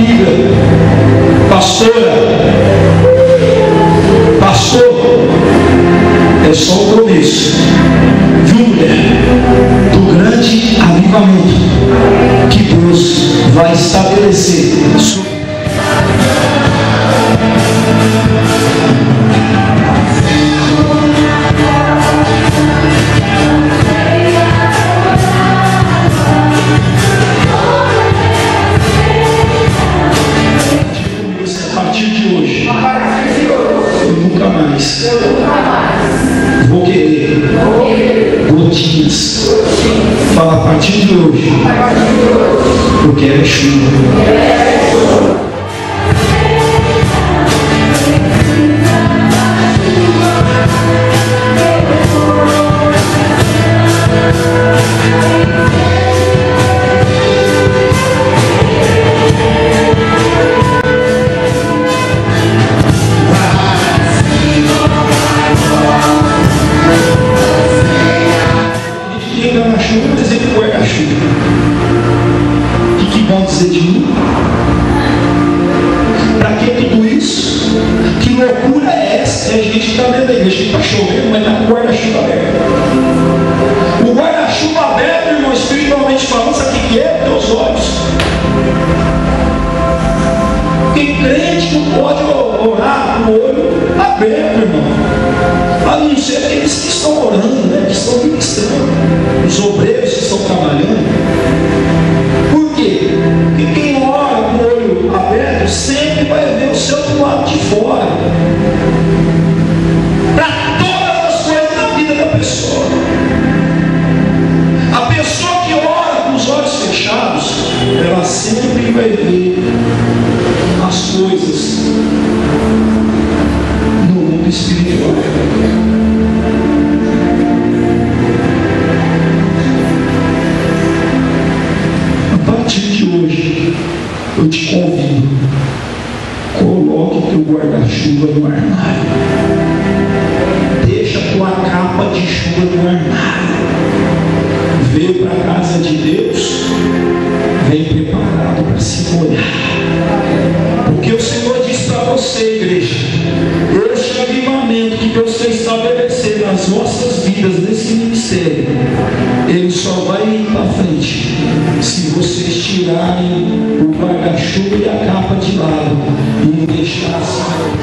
Bíblia, pastora, pastor, é só o começo, viu, mulher? Do grande avivamento que Deus vai estabelecer sobre vou querer gotinhas. Fala, a partir de hoje eu quero chuva. Eu te convido, coloque teu guarda-chuva no armário, deixa tua capa de chuva no armário, veio para a casa de Deus, vem preparado para se molhar, porque o Senhor diz para você, igreja, este avivamento que Deus quer estabelecer nas vossas vidas, nesse ministério, ele só vai ir para frente se vocês tirarem o guarda-chuva e a capa de lado e deixar assim.